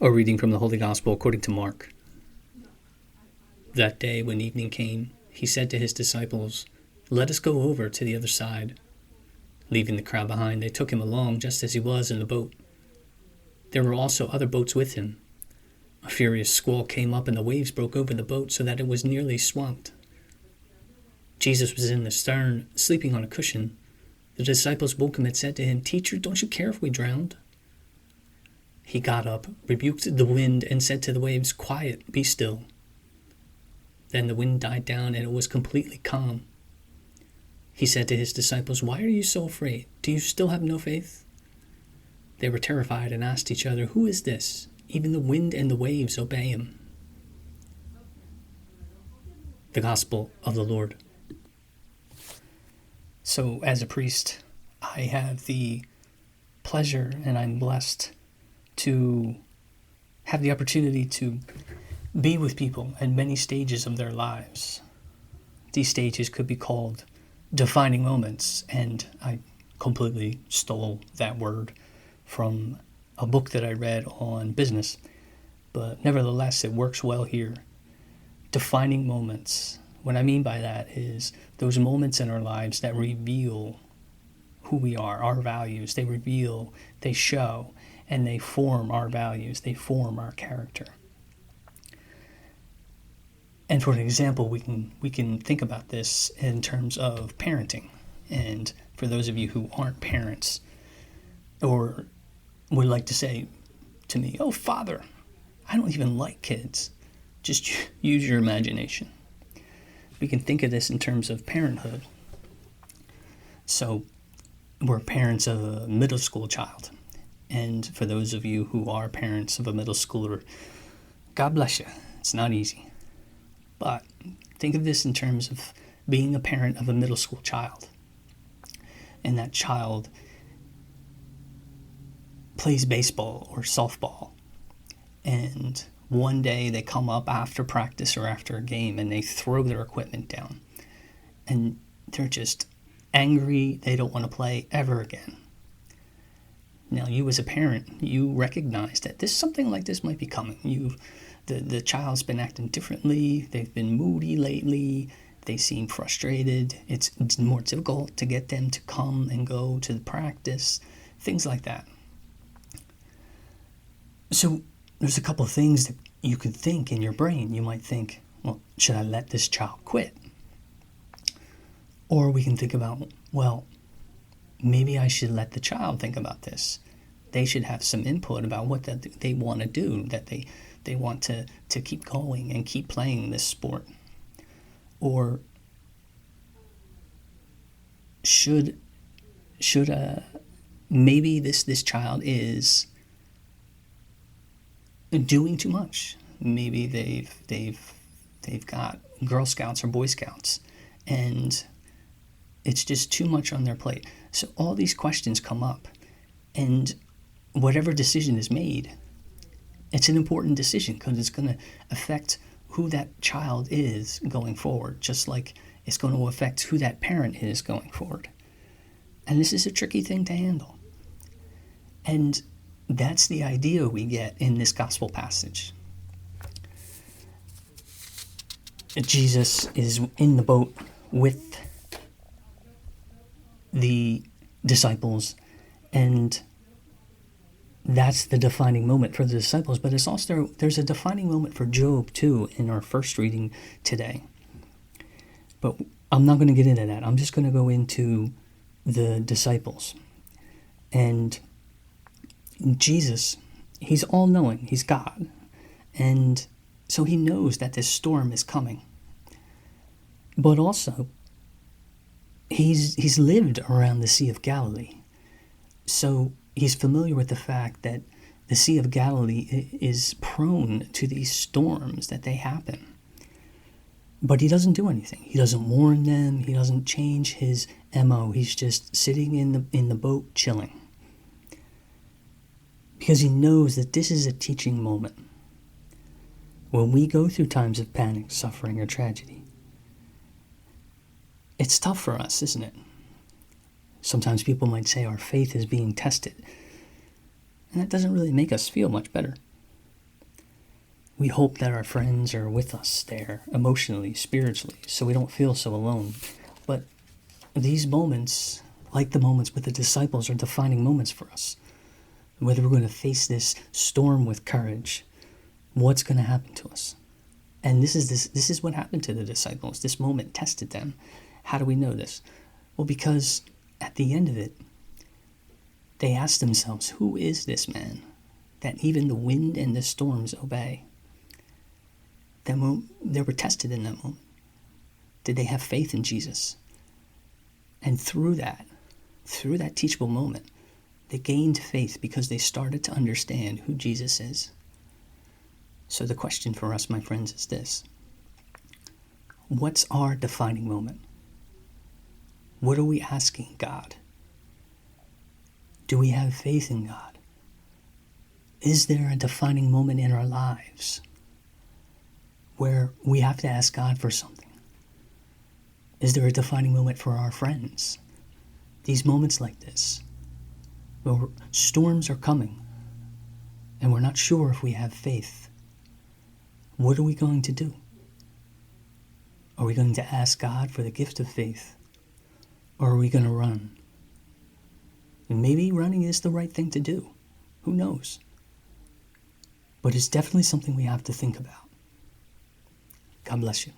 A reading from the Holy Gospel according to Mark. That day when evening came, he said to his disciples, "Let us go over to the other side." Leaving the crowd behind, they took him along just as he was in the boat. There were also other boats with him. A furious squall came up and the waves broke over the boat so that it was nearly swamped. Jesus was in the stern, sleeping on a cushion. The disciples woke him and said to him, "Teacher, don't you care if we drowned?" He got up, rebuked the wind, and said to the waves, "Quiet, be still." Then the wind died down and it was completely calm. He said to his disciples, "Why are you so afraid? Do you still have no faith?" They were terrified and asked each other, "Who is this? Even the wind and the waves obey him." The Gospel of the Lord. So, as a priest, I have the pleasure and I'm blessed to have the opportunity to be with people at many stages of their lives. These stages could be called defining moments, and I completely stole that word from a book that I read on business, but nevertheless it works well here. Defining moments. What I mean by that is those moments in our lives that reveal who we are, our values. They reveal, they show, and they form our values. They form our character. And for an example, we can think about this in terms of parenting. And for those of you who aren't parents or would like to say to me, "Oh, Father, I don't even like kids," just use your imagination. We can think of this in terms of parenthood. So we're parents of a middle school child. And for those of you who are parents of a middle schooler, God bless you. It's not easy. But think of this in terms of being a parent of a middle school child. And that child plays baseball or softball. And one day they come up after practice or after a game and they throw their equipment down. And they're just angry. They don't want to play ever again. Now, you as a parent, you recognize that something like this might be coming. The child's been acting differently. They've been moody lately. They seem frustrated. It's more difficult to get them to come and go to the practice, things like that. So there's a couple of things that you could think in your brain. You might think, well, should I let this child quit? Or we can think about, well, maybe I should let the child think about this. They should have some input about what they want to do, that they want to keep going and keep playing this sport. Or should maybe this child is doing too much. Maybe they've got Girl Scouts or Boy Scouts, and it's just too much on their plate. So all these questions come up, and whatever decision is made, it's an important decision because it's going to affect who that child is going forward, just like it's going to affect who that parent is going forward. And this is a tricky thing to handle. And that's the idea we get in this gospel passage. Jesus is in the boat with the disciples, and that's the defining moment for the disciples. But it's also, there's a defining moment for Job too in our first reading today. But I'm not going to get into that. I'm just going to go into the disciples. And Jesus, he's all-knowing. He's God. And so he knows that this storm is coming. But also, he's lived around the Sea of Galilee. So he's familiar with the fact that the Sea of Galilee is prone to these storms, that they happen. But he doesn't do anything. He doesn't warn them. He doesn't change his MO. He's just sitting in the boat chilling. Because he knows that this is a teaching moment. When we go through times of panic, suffering, or tragedy, it's tough for us, isn't it? Sometimes people might say our faith is being tested. And that doesn't really make us feel much better. We hope that our friends are with us there emotionally, spiritually, so we don't feel so alone. But these moments, like the moments with the disciples, are defining moments for us. Whether we're going to face this storm with courage, what's going to happen to us? And this is what happened to the disciples. This moment tested them. How do we know this? Well, because at the end of it, they asked themselves, who is this man that even the wind and the storms obey? They were tested in that moment. Did they have faith in Jesus? And through that teachable moment, they gained faith because they started to understand who Jesus is. So the question for us, my friends, is this. What's our defining moment? What are we asking God? Do we have faith in God? Is there a defining moment in our lives where we have to ask God for something? Is there a defining moment for our friends? These moments like this, where storms are coming and we're not sure if we have faith. What are we going to do? Are we going to ask God for the gift of faith? Or are we going to run? And maybe running is the right thing to do. Who knows? But it's definitely something we have to think about. God bless you.